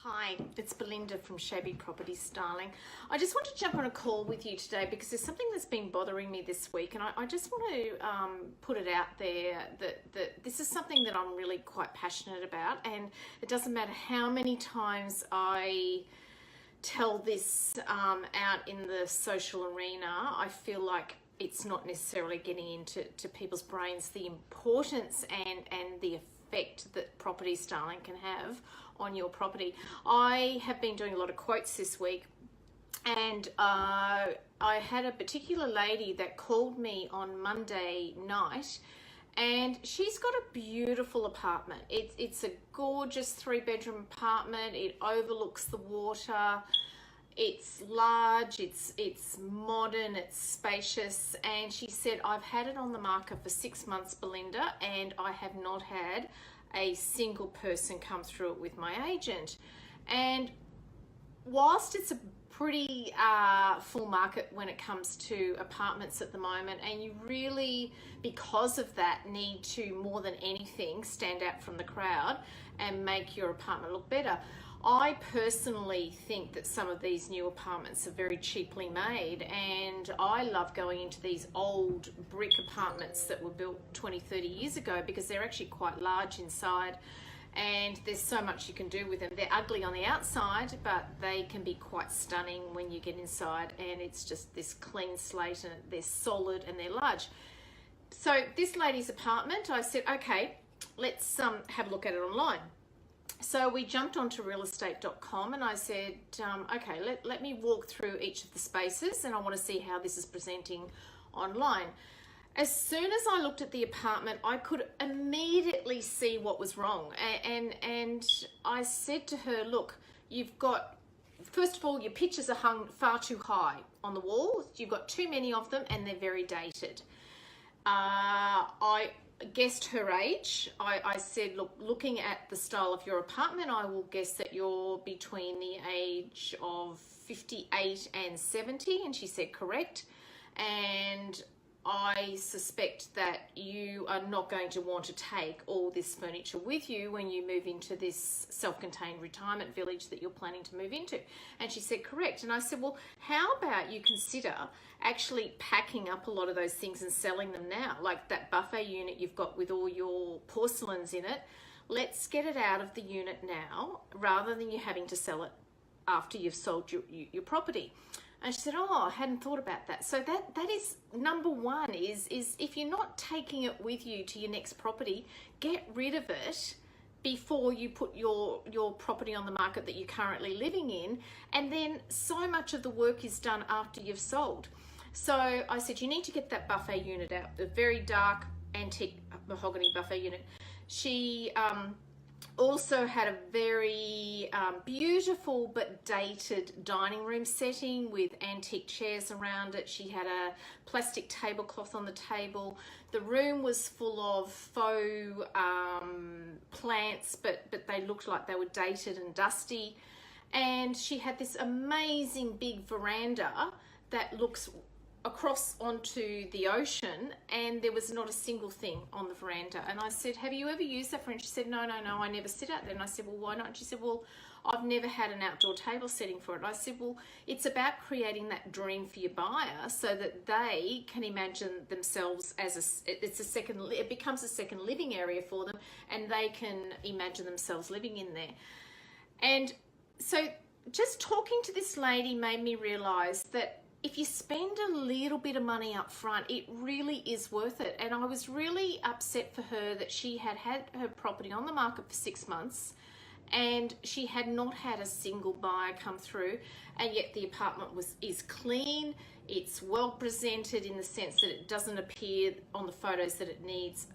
Hi, it's Belinda from Shabby Property Styling. I just want to jump on a call with you today because there's something that's been bothering me this week, and I just want to put it out there that this is something that I'm really quite passionate about, and it doesn't matter how many times I tell this out in the social arena. I feel like it's not necessarily getting into people's brains the importance and the effect that property styling can have on your property. I have been doing a lot of quotes this week, and I had a particular lady that called me on Monday night, and she's got a beautiful apartment. It's a gorgeous 3-bedroom apartment. It overlooks the water. It's large, it's modern, it's spacious, and she said, I've had it on the market for 6 months, Belinda, and I have not had a single person come through it with my agent. And whilst it's a pretty full market when it comes to apartments at the moment, and you really, because of that, need to, more than anything, stand out from the crowd and make your apartment look better. I personally think that some of these new apartments are very cheaply made, and I love going into these old brick apartments that were built 20, 30 years ago because they're actually quite large inside, and there's so much you can do with them. They're ugly on the outside, but they can be quite stunning when you get inside, and it's just this clean slate, and they're solid and they're large. So this lady's apartment, I said, okay, let's have a look at it online. So we jumped onto realestate.com, and I said, okay, let me walk through each of the spaces, and I want to see how this is presenting online. As soon as I looked at the apartment, I could immediately see what was wrong. And I said to her, look, you've got, first of all, your pictures are hung far too high on the wall. You've got too many of them, and they're very dated. I guessed her age. I said, look, looking at the style of your apartment, I will guess that you're between the age of 58 and 70. And she said, correct. And I suspect that you are not going to want to take all this furniture with you when you move into this self-contained retirement village that you're planning to move into. And she said, correct. And I said, well, how about you consider actually packing up a lot of those things and selling them now? Like that buffet unit you've got with all your porcelains in it, let's get it out of the unit now rather than you having to sell it after you've sold your property. And she said, oh, I hadn't thought about that. So that is number one, is if you're not taking it with you to your next property, get rid of it before you put your property on the market that you're currently living in. And then so much of the work is done after you've sold. So I said, you need to get that buffet unit out, a very dark antique mahogany buffet unit. She also had a very beautiful but dated dining room setting with antique chairs around it. She had a plastic tablecloth on the table. The room was full of faux plants, but they looked like they were dated and dusty. And she had this amazing big veranda that looks across onto the ocean, and there was not a single thing on the veranda. And I said, have you ever used that for? And she said, no, I never sit out there. And I said, well, why not? And she said, well, I've never had an outdoor table setting for it. And I said, well, it's about creating that dream for your buyer so that they can imagine themselves as it becomes a second living area for them, and they can imagine themselves living in there. And so just talking to this lady made me realize that if you spend a little bit of money up front, it really is worth it. And I was really upset for her that she had had her property on the market for 6 months, and she had not had a single buyer come through, and yet the apartment is clean. It's well presented in the sense that it doesn't appear on the photos that it needs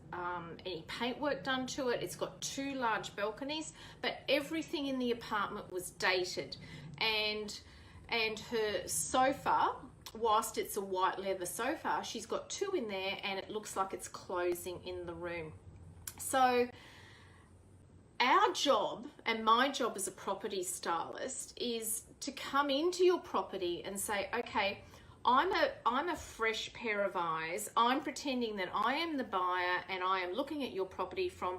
any paintwork done to it. It's got 2 large balconies, but everything in the apartment was dated. And her sofa, whilst it's a white leather sofa, she's got 2 in there, and it looks like it's closing in the room. So our job, and my job as a property stylist, is to come into your property and say, okay, I'm a fresh pair of eyes. I'm pretending that I am the buyer, and I am looking at your property from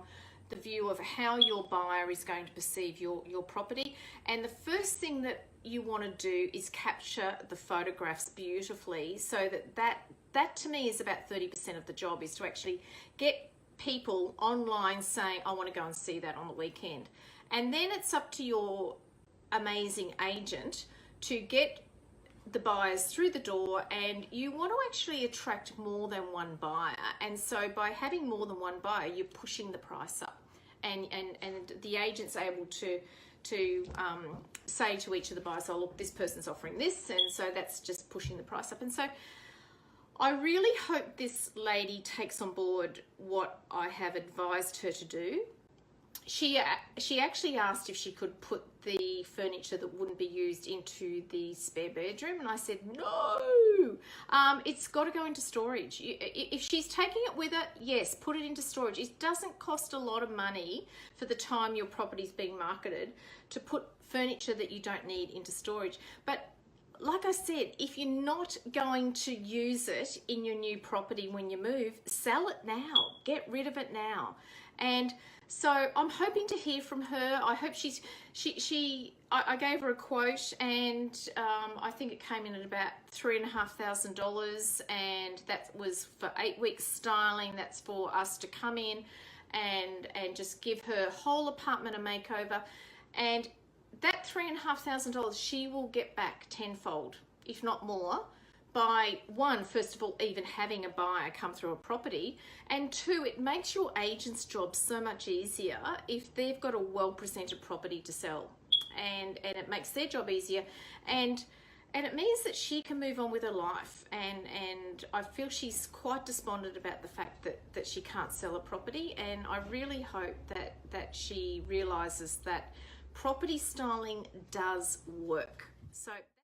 the view of how your buyer is going to perceive your property. And the first thing that you want to do is capture the photographs beautifully, so that to me is about 30% of the job, is to actually get people online saying, I want to go and see that on the weekend. And then it's up to your amazing agent to get the buyers through the door, and you want to actually attract more than one buyer. And so by having more than one buyer, you're pushing the price up, and the agent's able to say to each of the buyers, oh look, this person's offering this, and so that's just pushing the price up. And so I really hope this lady takes on board what I have advised her to do. She actually asked if she could put the furniture that wouldn't be used into the spare bedroom, and I said no. It's got to go into storage. If she's taking it with her, yes, put it into storage. It doesn't cost a lot of money for the time your property's being marketed to put furniture that you don't need into storage. But like I said, if you're not going to use it in your new property when you move, sell it now. Get rid of it now. And so I'm hoping to hear from her. I hope I gave her a quote, and I think it came in at about $3,500, and that was for 8 weeks styling. That's for us to come in and just give her whole apartment a makeover. And that $3,500 she will get back tenfold, if not more, by one, first of all, even having a buyer come through a property, and two, it makes your agent's job so much easier if they've got a well-presented property to sell, and it makes their job easier, and it means that she can move on with her life. And I feel she's quite despondent about the fact that she can't sell a property, and I really hope that she realizes that property styling does work. So